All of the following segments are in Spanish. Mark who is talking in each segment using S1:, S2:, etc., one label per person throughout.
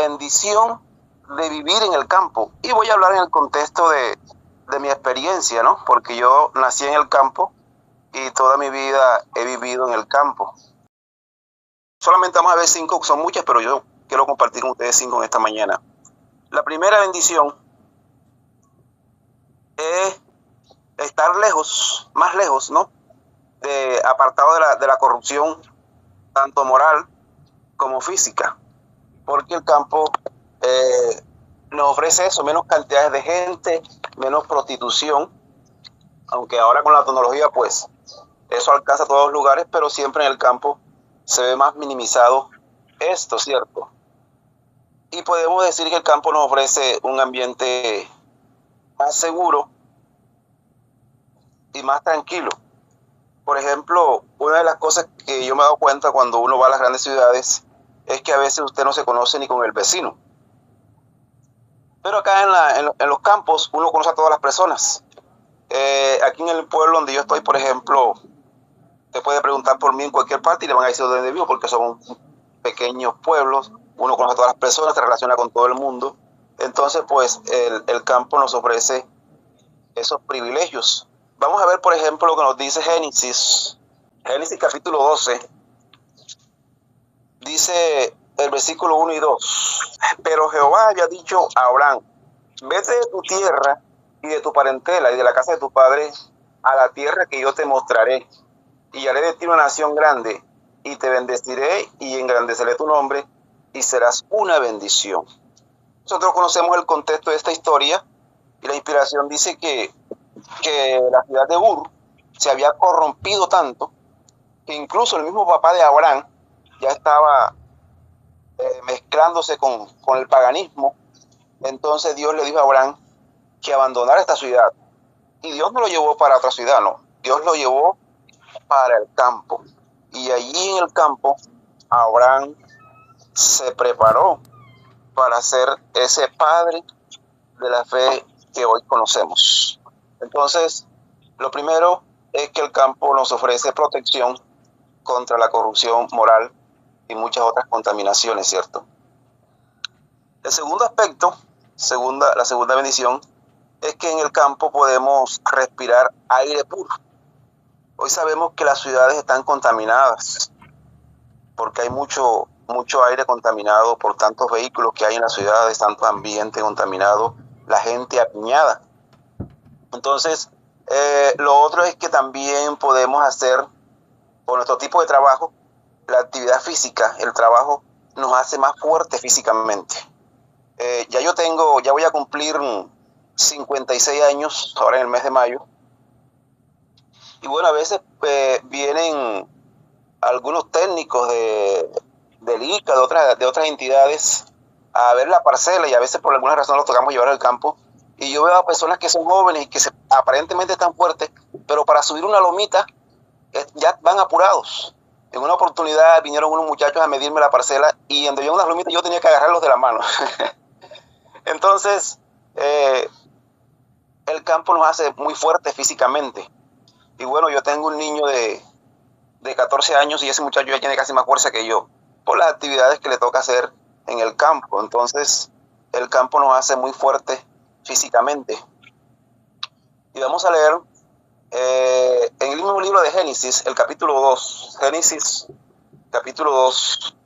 S1: bendición de vivir en el campo. Y voy a hablar en el contexto de mi experiencia, ¿no? Porque yo nací en el campo y toda mi vida he vivido en el campo. Solamente vamos a ver 5, son muchas, pero yo quiero compartir con ustedes 5 en esta mañana. La primera bendición es estar lejos, más lejos, ¿no? Apartado de la corrupción, tanto moral como física. Porque el campo nos ofrece eso, menos cantidades de gente, menos prostitución, aunque ahora con la tecnología pues eso alcanza a todos los lugares, pero siempre en el campo se ve más minimizado esto, ¿cierto? Y podemos decir que el campo nos ofrece un ambiente más seguro y más tranquilo. Por ejemplo, una de las cosas que yo me he dado cuenta cuando uno va a las grandes ciudades es que a veces usted no se conoce ni con el vecino. Pero acá en los campos uno conoce a todas las personas. Aquí en el pueblo donde yo estoy, por ejemplo, te puede preguntar por mí en cualquier parte y le van a decir dónde vivo, porque son pequeños pueblos, uno conoce a todas las personas, se relaciona con todo el mundo. Entonces, pues, el campo nos ofrece esos privilegios. Vamos a ver, por ejemplo, lo que nos dice Génesis. Génesis capítulo 12. Dice el versículo 1 y 2. Pero Jehová había dicho a Abraham, vete de tu tierra y de tu parentela y de la casa de tu padre a la tierra que yo te mostraré. Y haré de ti una nación grande, y te bendeciré y engrandeceré tu nombre, y serás una bendición. Nosotros conocemos el contexto de esta historia, y la inspiración dice que la ciudad de Ur se había corrompido tanto, que incluso el mismo papá de Abraham ya estaba mezclándose con el paganismo. Entonces Dios le dijo a Abraham que abandonara esta ciudad. Y Dios no lo llevó para otra ciudad, no. Dios lo llevó para el campo. Y allí en el campo, Abraham se preparó para ser ese padre de la fe que hoy conocemos. Entonces, lo primero es que el campo nos ofrece protección contra la corrupción moral y muchas otras contaminaciones, ¿cierto? El segundo aspecto, la segunda bendición, es que en el campo podemos respirar aire puro. Hoy sabemos que las ciudades están contaminadas porque hay mucho aire contaminado por tantos vehículos que hay en las ciudades, tanto ambiente contaminado, la gente apiñada. Entonces, lo otro es que también podemos hacer, por nuestro tipo de trabajo, la actividad física, el trabajo nos hace más fuertes físicamente. Ya voy a cumplir 56 años ahora en el mes de mayo. Y bueno, a veces vienen algunos técnicos del ICA, de otras entidades, a ver la parcela, y a veces por alguna razón los tocamos llevar al campo. Y yo veo a personas que son jóvenes y que aparentemente están fuertes, pero para subir una lomita ya van apurados. En una oportunidad vinieron unos muchachos a medirme la parcela y donde había unas lomitas yo tenía que agarrarlos de la mano. Entonces, el campo nos hace muy fuertes físicamente. Y bueno, yo tengo un niño de 14 años y ese muchacho ya tiene casi más fuerza que yo por las actividades que le toca hacer en el campo. Entonces, el campo nos hace muy fuertes físicamente. Y vamos a leer en el mismo libro de Génesis, el capítulo 2. Génesis, capítulo 2.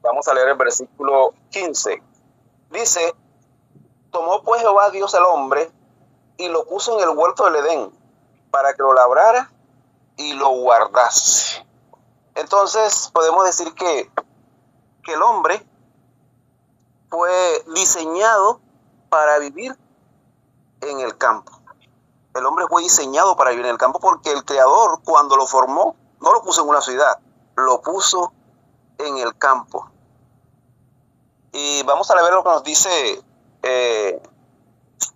S1: Vamos a leer el versículo 15. Dice, tomó pues Jehová Dios al hombre y lo puso en el huerto del Edén para que lo labrara y lo guardase. Entonces podemos decir que el hombre fue diseñado para vivir en el campo. El hombre fue diseñado para vivir en el campo porque el Creador, cuando lo formó, no lo puso en una ciudad, lo puso en el campo. Y vamos a ver lo que nos dice,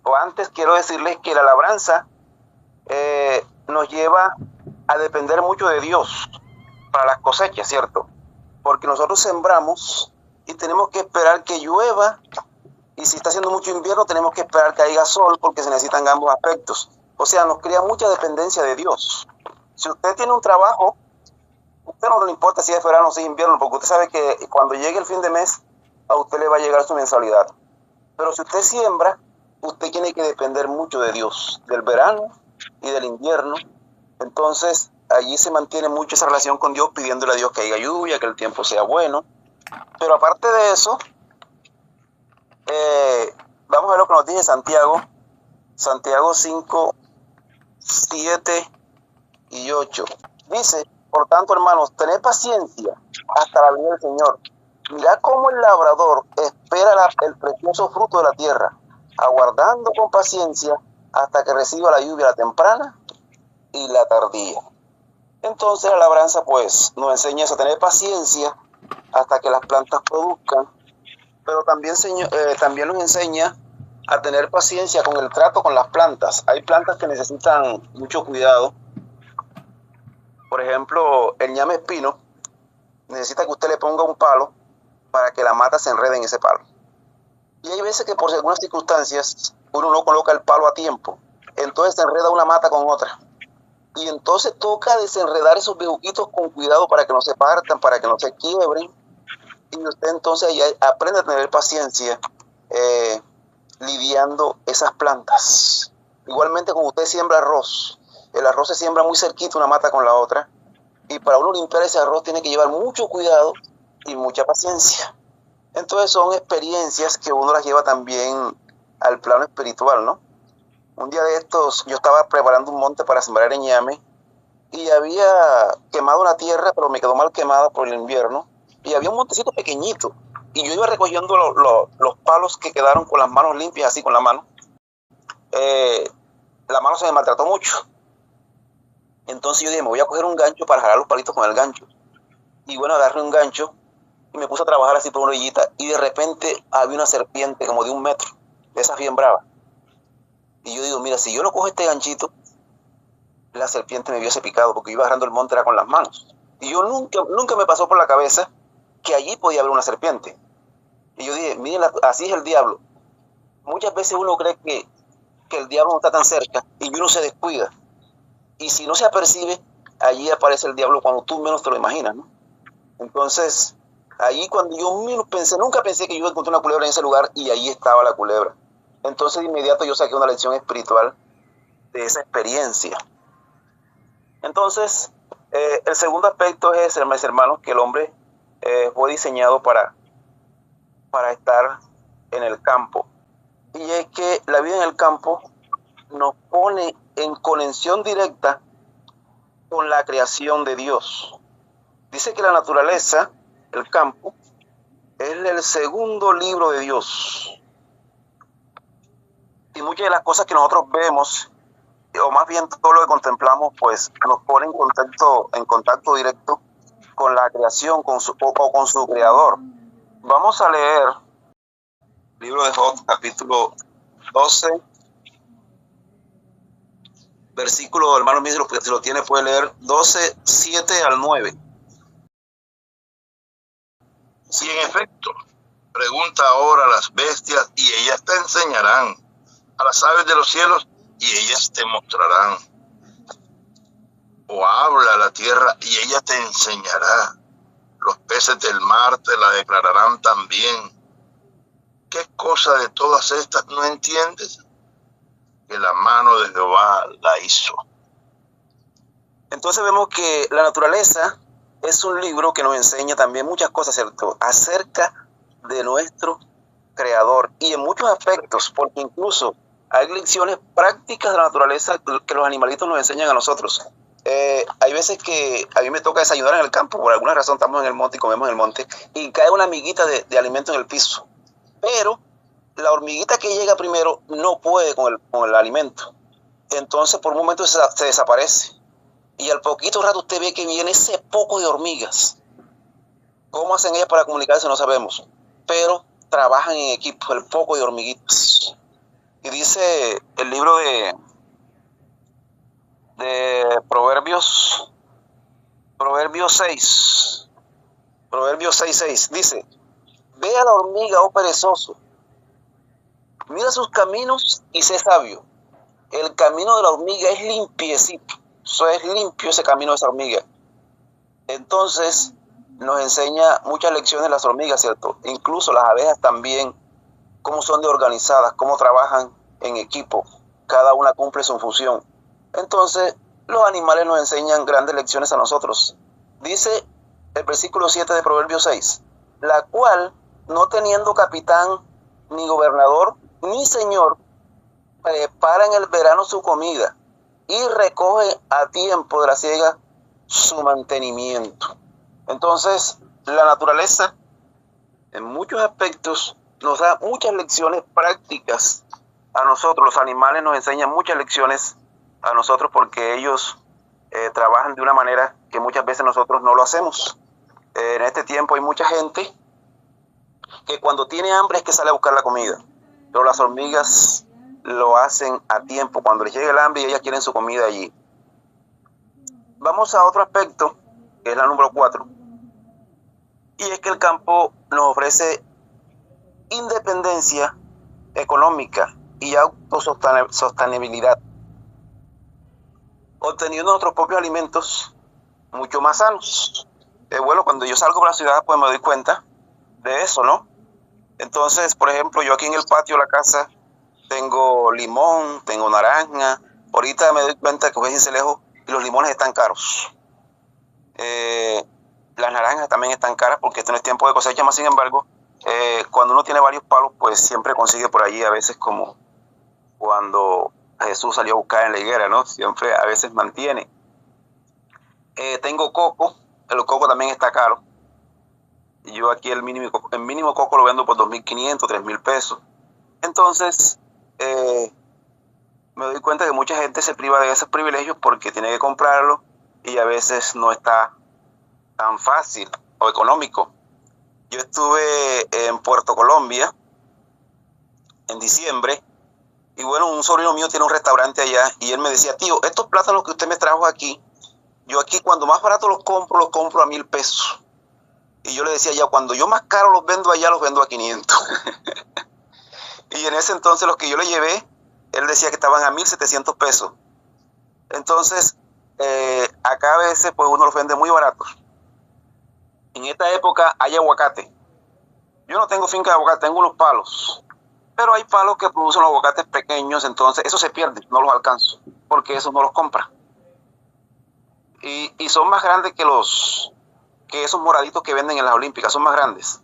S1: o antes quiero decirles que la labranza nos lleva a depender mucho de Dios para las cosechas, ¿cierto? Porque nosotros sembramos y tenemos que esperar que llueva, y si está haciendo mucho invierno tenemos que esperar que haya sol porque se necesitan ambos aspectos. O sea, nos crea mucha dependencia de Dios. Si usted tiene un trabajo A usted no le importa si es verano o si es invierno, porque usted sabe que cuando llegue el fin de mes, a usted le va a llegar su mensualidad. Pero si usted siembra, usted tiene que depender mucho de Dios, del verano y del invierno. Entonces, allí se mantiene mucho esa relación con Dios, pidiéndole a Dios que haya lluvia, que el tiempo sea bueno. Pero aparte de eso, vamos a ver lo que nos dice Santiago. Santiago 5, 7 y 8. Dice, por tanto, hermanos, tened paciencia hasta la venida del Señor. Mirad cómo el labrador espera el precioso fruto de la tierra, aguardando con paciencia hasta que reciba la lluvia, la temprana y la tardía. Entonces la labranza pues nos enseña a tener paciencia hasta que las plantas produzcan, pero también nos enseña a tener paciencia con el trato con las plantas. Hay plantas que necesitan mucho cuidado. Por ejemplo, el ñame espino necesita que usted le ponga un palo para que la mata se enrede en ese palo. Y hay veces que por algunas circunstancias uno no coloca el palo a tiempo, entonces se enreda una mata con otra. Y entonces toca desenredar esos bejuquitos con cuidado para que no se partan, para que no se quiebren. Y usted entonces ya aprende a tener paciencia lidiando esas plantas. Igualmente como usted siembra arroz, el arroz se siembra muy cerquita una mata con la otra. Y para uno limpiar ese arroz tiene que llevar mucho cuidado y mucha paciencia. Entonces son experiencias que uno las lleva también al plano espiritual, ¿no? Un día de estos yo estaba preparando un monte para sembrar ñame y había quemado una tierra, pero me quedó mal quemada por el invierno. Y había un montecito pequeñito. Y yo iba recogiendo los palos que quedaron con las manos limpias, así con la mano. La mano se me maltrató mucho. Entonces yo dije, me voy a coger un gancho para jalar los palitos con el gancho. Y bueno, agarré un gancho y me puse a trabajar así por una orillita. Y de repente había una serpiente como de 1 metro, de esas bien bravas. Y yo digo, mira, si yo no cojo este ganchito, la serpiente me hubiese picado, porque iba agarrando el monte era con las manos. Y yo nunca me pasó por la cabeza que allí podía haber una serpiente. Y yo dije, miren, así es el diablo. Muchas veces uno cree que el diablo no está tan cerca y uno se descuida. Y si no se apercibe, allí aparece el diablo cuando tú menos te lo imaginas, ¿no? Entonces, allí cuando yo menos pensé, nunca pensé que yo iba a encontrar una culebra en ese lugar y allí estaba la culebra. Entonces de inmediato yo saqué una lección espiritual de esa experiencia. Entonces, el segundo aspecto es, mis hermanos, que el hombre fue diseñado para estar en el campo. Y es que la vida en el campo nos pone en conexión directa con la creación de Dios. Dice que la naturaleza, el campo, es el segundo libro de Dios. Y muchas de las cosas que nosotros vemos, o más bien todo lo que contemplamos, pues nos pone en contacto directo con la creación, con su creador. Vamos a leer el libro de Job, capítulo 12, versículo, hermano mío, si lo tiene puede leer 12, 7 al 9.
S2: Si en efecto, pregunta ahora a las bestias y ellas te enseñarán, a las aves de los cielos y ellas te mostrarán. O habla a la tierra y ella te enseñará. Los peces del mar te la declararán también. ¿Qué cosa de todas estas no entiendes? Que la mano de Jehová la hizo.
S1: Entonces vemos que la naturaleza es un libro que nos enseña también muchas cosas, ¿cierto?, acerca de nuestro creador y en muchos aspectos, porque incluso hay lecciones prácticas de la naturaleza que los animalitos nos enseñan a nosotros. Hay veces que a mí me toca desayunar en el campo, por alguna razón estamos en el monte y comemos en el monte, y cae una amiguita de alimento en el piso. Pero la hormiguita que llega primero no puede con el alimento. Entonces por un momento se desaparece. Y al poquito rato usted ve que viene ese poco de hormigas. ¿Cómo hacen ellas para comunicarse? No sabemos. Pero trabajan en equipo, el poco de hormiguitas. Y dice el libro de Proverbios 6. Proverbios 6:6. Dice, ve a la hormiga, oh perezoso. Mira sus caminos y sé sabio. El camino de la hormiga es limpiecito. Eso es limpio ese camino de esa hormiga. Entonces, nos enseña muchas lecciones las hormigas, ¿cierto? Incluso las abejas también, cómo son de organizadas, cómo trabajan en equipo, cada una cumple su función. Entonces, los animales nos enseñan grandes lecciones a nosotros. Dice el versículo 7 de Proverbios 6, la cual, no teniendo capitán, ni gobernador, ni señor, prepara en el verano su comida y recoge a tiempo de la siega su mantenimiento. Entonces, la naturaleza, en muchos aspectos, nos da muchas lecciones prácticas a nosotros. Los animales nos enseñan muchas lecciones a nosotros porque ellos trabajan de una manera que muchas veces nosotros no lo hacemos. En este tiempo hay mucha gente que cuando tiene hambre es que sale a buscar la comida, pero las hormigas lo hacen a tiempo, cuando les llega el hambre y ellas quieren su comida allí. Vamos a otro aspecto, que es la número 4, y es que el campo nos ofrece independencia económica y autosostenibilidad, obteniendo nuestros propios alimentos mucho más sanos. Bueno, cuando yo salgo para la ciudad, pues me doy cuenta de eso, ¿no? Entonces, por ejemplo, yo aquí en el patio de la casa tengo limón, tengo naranja. Ahorita me doy cuenta que voy a irse lejos y los limones están caros. Las naranjas también están caras porque este no es tiempo de cosecha, más sin embargo, cuando uno tiene varios palos, pues siempre consigue por allí, a veces como cuando Jesús salió a buscar en la higuera, ¿no? Siempre a veces mantiene. Tengo coco, el coco también está caro. Yo aquí el mínimo coco lo vendo por 2.500, 3.000 pesos. Entonces, me doy cuenta que mucha gente se priva de esos privilegios porque tiene que comprarlo y a veces no está tan fácil o económico. Yo estuve en Puerto Colombia en diciembre y bueno, un sobrino mío tiene un restaurante allá y él me decía, tío, estos plátanos que usted me trajo aquí, yo aquí cuando más barato los compro a 1.000 pesos. Y yo le decía ya, cuando yo más caro los vendo allá, los vendo a 500. Y en ese entonces los que yo le llevé, él decía que estaban a 1.700 pesos. Entonces, acá a veces pues uno los vende muy baratos. En esta época hay aguacate. Yo no tengo finca de aguacate, tengo unos palos. Pero hay palos que producen los aguacates pequeños, entonces eso se pierde, no los alcanzo, porque esos no los compra. Y son más grandes que esos moraditos que venden en las Olímpicas, son más grandes.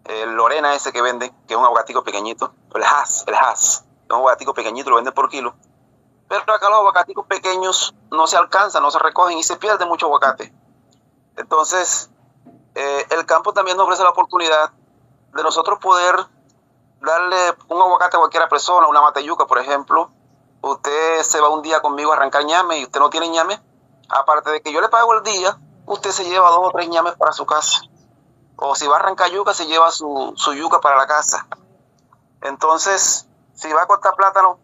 S1: El Lorena ese que venden, que es un aguacatico pequeñito, el Hass, es un aguacatico pequeñito, lo venden por kilo. Pero acá los aguacaticos pequeños no se alcanzan, no se recogen y se pierde mucho aguacate. Entonces, el campo también nos ofrece la oportunidad de nosotros poder darle un aguacate a cualquier persona, una mateyuca, por ejemplo. Usted se va un día conmigo a arrancar ñame y usted no tiene ñame. Aparte de que yo le pago el día, usted se lleva 2 o 3 ñames para su casa. O si va a arrancar yuca, se lleva su yuca para la casa. Entonces, si va a cortar plátano,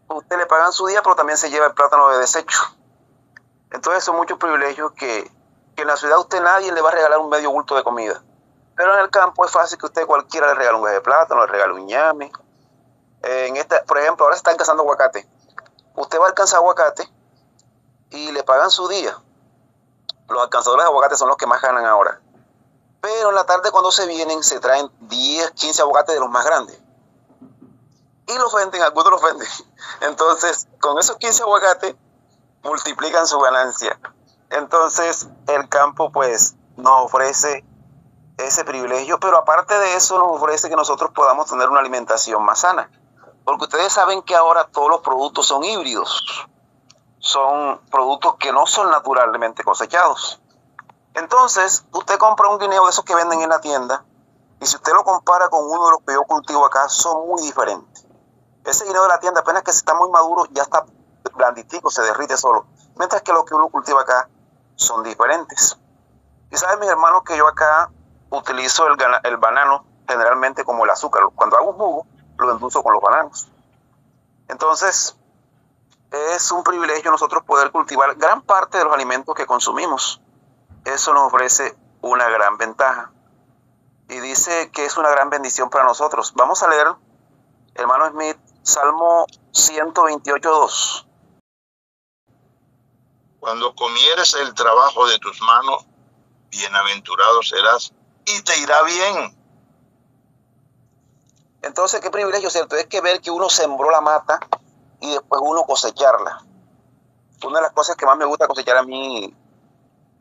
S1: usted le pagan su día, pero también se lleva el plátano de desecho. Entonces son muchos privilegios que en la ciudad usted nadie le va a regalar un medio bulto de comida. Pero en el campo es fácil que usted cualquiera le regale un huevo de plátano, le regale un ñame. Por ejemplo, ahora se están cazando aguacate. Usted va a alcanzar aguacate y le pagan su día. Los alcanzadores de aguacate son los que más ganan ahora. Pero en la tarde cuando se vienen se traen 10, 15 aguacates de los más grandes. Y los venden, algunos los venden. Entonces, con esos 15 aguacates multiplican su ganancia. Entonces, el campo pues nos ofrece ese privilegio, pero aparte de eso nos ofrece que nosotros podamos tener una alimentación más sana. Porque ustedes saben que ahora todos los productos son híbridos. Son productos que no son naturalmente cosechados. Entonces, usted compra un guineo de esos que venden en la tienda y si usted lo compara con uno de los que yo cultivo acá, son muy diferentes. Ese guineo de la tienda, apenas que está muy maduro, ya está blanditico, se derrite solo. Mientras que los que uno cultiva acá son diferentes. Y saben, mis hermanos, que yo acá utilizo el banano generalmente como el azúcar. Cuando hago un jugo, lo endulzo con los bananos. Entonces, es un privilegio nosotros poder cultivar gran parte de los alimentos que consumimos. Eso nos ofrece una gran ventaja. Y dice que es una gran bendición para nosotros. Vamos a leer, hermano Smith, Salmo 128:2.
S2: Cuando comieres el trabajo de tus manos, bienaventurado serás y te irá bien.
S1: Entonces, qué privilegio, ¿cierto? Es que ver que uno sembró la mata y después uno cosecharla. Una de las cosas que más me gusta cosechar a mí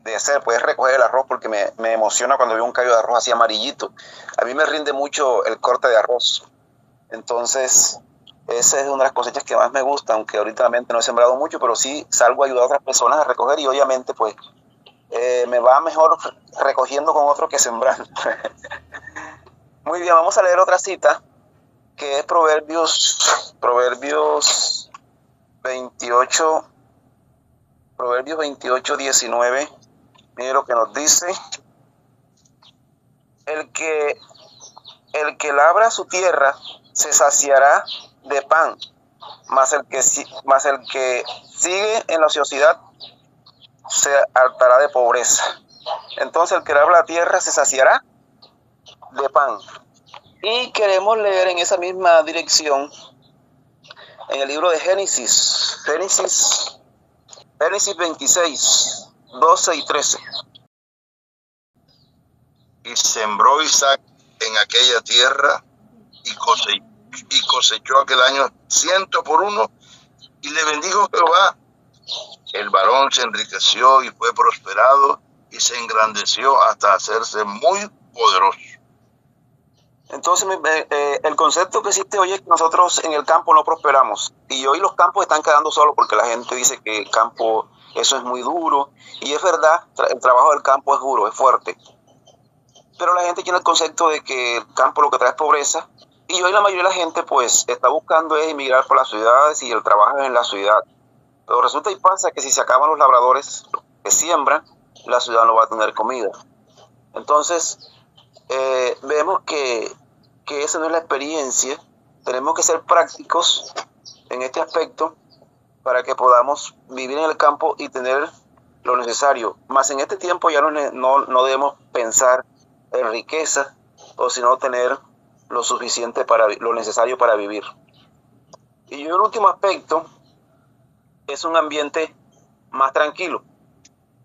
S1: de hacer, pues, es recoger el arroz, porque me emociona cuando veo un callo de arroz así amarillito. A mí me rinde mucho el corte de arroz. Entonces, esa es una de las cosechas que más me gusta, aunque ahorita no he sembrado mucho, pero sí salgo a ayudar a otras personas a recoger y obviamente, pues, me va mejor recogiendo con otro que sembrando. Muy bien, vamos a leer otra cita, que es Proverbios 28, Proverbios 28, 19. Mire lo que nos dice: el que labra su tierra se saciará de pan, mas el que sigue en la ociosidad se hartará de pobreza. Entonces el que labra la tierra se saciará de pan. Y queremos leer en esa misma dirección, en el libro de Génesis 26, 12 y 13.
S2: Y sembró Isaac en aquella tierra y cosechó aquel año 100 por 1, y le bendijo Jehová. El varón se enriqueció y fue prosperado y se engrandeció hasta hacerse muy poderoso.
S1: Entonces, el concepto que existe hoy es que nosotros en el campo no prosperamos. Y hoy los campos están quedando solos porque la gente dice que el campo, eso es muy duro. Y es verdad, el trabajo del campo es duro, es fuerte. Pero la gente tiene el concepto de que el campo lo que trae es pobreza. Y hoy la mayoría de la gente, pues, está buscando es emigrar por las ciudades y el trabajo es en la ciudad. Pero resulta y pasa que si se acaban los labradores que siembran, la ciudad no va a tener comida. Entonces, vemos que esa no es la experiencia. Tenemos que ser prácticos en este aspecto para que podamos vivir en el campo y tener lo necesario. Más en este tiempo ya no debemos pensar en riqueza, o sino tener lo suficiente lo necesario para vivir. Y el último aspecto es un ambiente más tranquilo,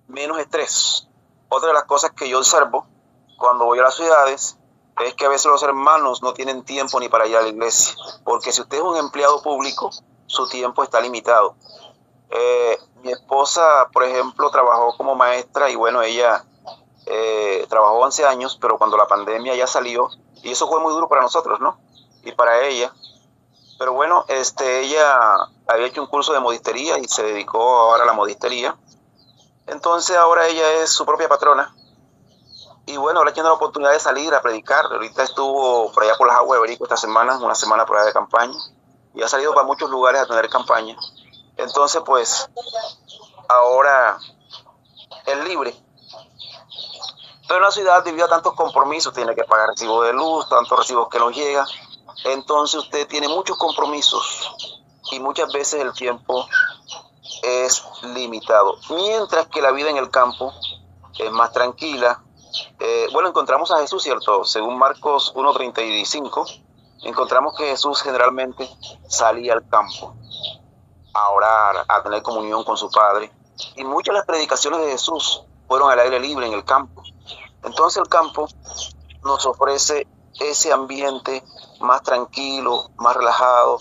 S1: menos estrés. Otra de las cosas que yo observo cuando voy a las ciudades es que a veces los hermanos no tienen tiempo ni para ir a la iglesia, porque si usted es un empleado público, su tiempo está limitado. Mi esposa, por ejemplo, trabajó como maestra y bueno, ella trabajó 11 años, pero cuando la pandemia ya salió, y eso fue muy duro para nosotros, ¿no? Y para ella. Pero bueno, ella había hecho un curso de modistería y se dedicó ahora a la modistería. Entonces ahora ella es su propia patrona. Y bueno, ahora tiene la oportunidad de salir a predicar. Ahorita estuvo por allá por las aguas de Berico esta semana, una semana por allá de campaña. Y ha salido para muchos lugares a tener campaña. Entonces, pues, ahora es libre. Pero en la ciudad, debido a tantos compromisos, tiene que pagar recibo de luz, tantos recibos que no llegan. Entonces usted tiene muchos compromisos y muchas veces el tiempo es limitado. Mientras que la vida en el campo es más tranquila. Bueno, encontramos a Jesús, ¿cierto? Según Marcos 1:35, encontramos que Jesús generalmente salía al campo a orar, a tener comunión con su Padre. Y muchas de las predicaciones de Jesús fueron al aire libre en el campo. Entonces el campo nos ofrece ese ambiente más tranquilo, más relajado,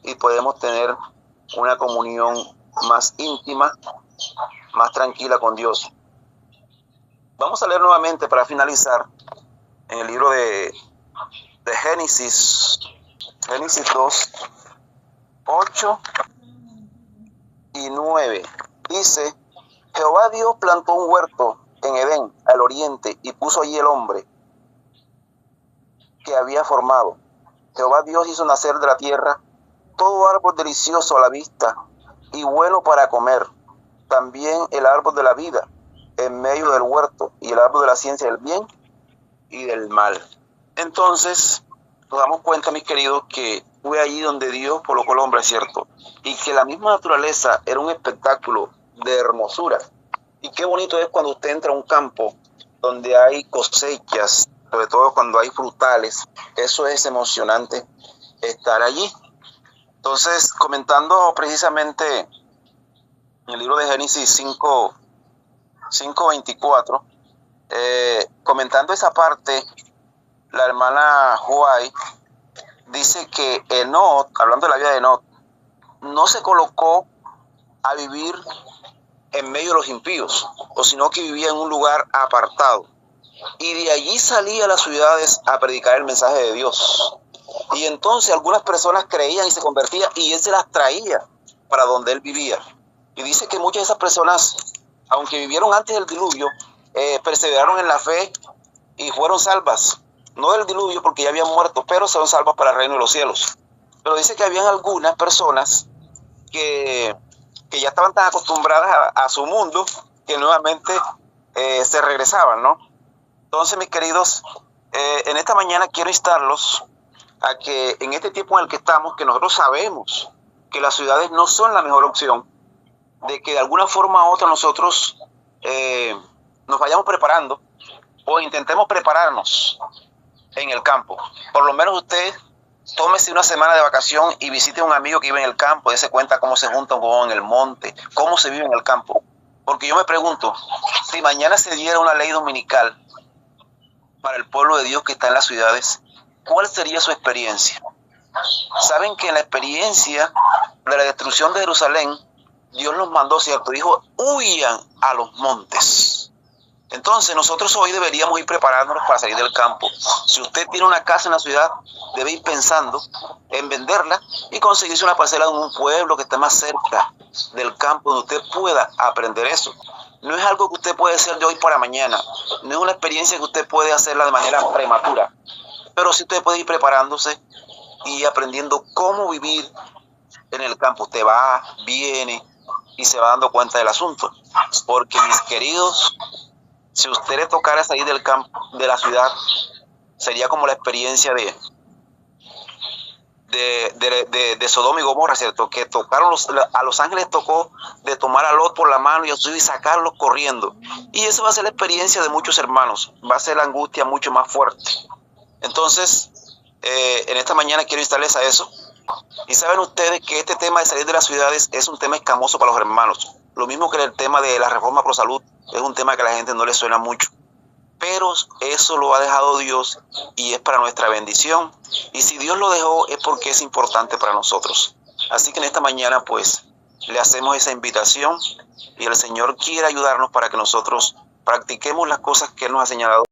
S1: y podemos tener una comunión más íntima, más tranquila con Dios. Vamos a leer nuevamente para finalizar en el libro de Génesis 2, 8 y 9. Dice: Jehová Dios plantó un huerto en Edén, al oriente, y puso allí el hombre que había formado. Jehová Dios hizo nacer de la tierra todo árbol delicioso a la vista y bueno para comer, también el árbol de la vida en medio del huerto, y el árbol de la ciencia del bien y del mal. Entonces nos damos cuenta, mis queridos, que fue allí donde Dios colocó al hombre, ¿cierto? Y que la misma naturaleza era un espectáculo de hermosura. Y qué bonito es cuando usted entra a un campo donde hay cosechas, sobre todo cuando hay frutales. Eso es emocionante, estar allí. Entonces, comentando precisamente en el libro de Génesis 5:24, comentando esa parte, la hermana Huay dice que Enoc, hablando de la vida de Enoc, no se colocó a vivir en medio de los impíos, o sino que vivía en un lugar apartado. Y de allí salía a las ciudades a predicar el mensaje de Dios. Y entonces algunas personas creían y se convertían, y él se las traía para donde él vivía. Y dice que muchas de esas personas, aunque vivieron antes del diluvio, perseveraron en la fe y fueron salvas. No del diluvio porque ya habían muerto, pero son salvas para el reino de los cielos. Pero dice que habían algunas personas que ya estaban tan acostumbradas a su mundo que nuevamente se regresaban, ¿no? Entonces, mis queridos, en esta mañana quiero instarlos a que en este tiempo en el que estamos, que nosotros sabemos que las ciudades no son la mejor opción, de que de alguna forma u otra nosotros nos vayamos preparando o intentemos prepararnos en el campo. Por lo menos usted tómese una semana de vacación y visite a un amigo que vive en el campo, dése cuenta cómo se junta un huevón en el monte, cómo se vive en el campo. Porque yo me pregunto, si mañana se diera una ley dominical para el pueblo de Dios que está en las ciudades, ¿cuál sería su experiencia? Saben que en la experiencia de la destrucción de Jerusalén, Dios los mandó, ¿cierto? Dijo, huyan a los montes. Entonces nosotros hoy deberíamos ir preparándonos para salir del campo. Si usted tiene una casa en la ciudad, debe ir pensando en venderla y conseguirse una parcela en un pueblo que esté más cerca del campo, donde usted pueda aprender eso. No es algo que usted puede hacer de hoy para mañana, no es una experiencia que usted puede hacerla de manera prematura, pero sí usted puede ir preparándose y aprendiendo cómo vivir en el campo. Usted va, viene y se va dando cuenta del asunto, porque mis queridos, si a usted le tocara salir del campo, de la ciudad, sería como la experiencia de Sodoma y Gomorra, ¿cierto? Que tocaron a los ángeles tocó de tomar a Lot por la mano y sacarlos corriendo. Y eso va a ser la experiencia de muchos hermanos, va a ser la angustia mucho más fuerte. Entonces, en esta mañana quiero instarles a eso. Y saben ustedes que este tema de salir de las ciudades es un tema escamoso para los hermanos. Lo mismo que el tema de la reforma pro salud, es un tema que a la gente no le suena mucho. Pero eso lo ha dejado Dios y es para nuestra bendición. Y si Dios lo dejó es porque es importante para nosotros. Así que en esta mañana pues le hacemos esa invitación y el Señor quiere ayudarnos para que nosotros practiquemos las cosas que Él nos ha señalado.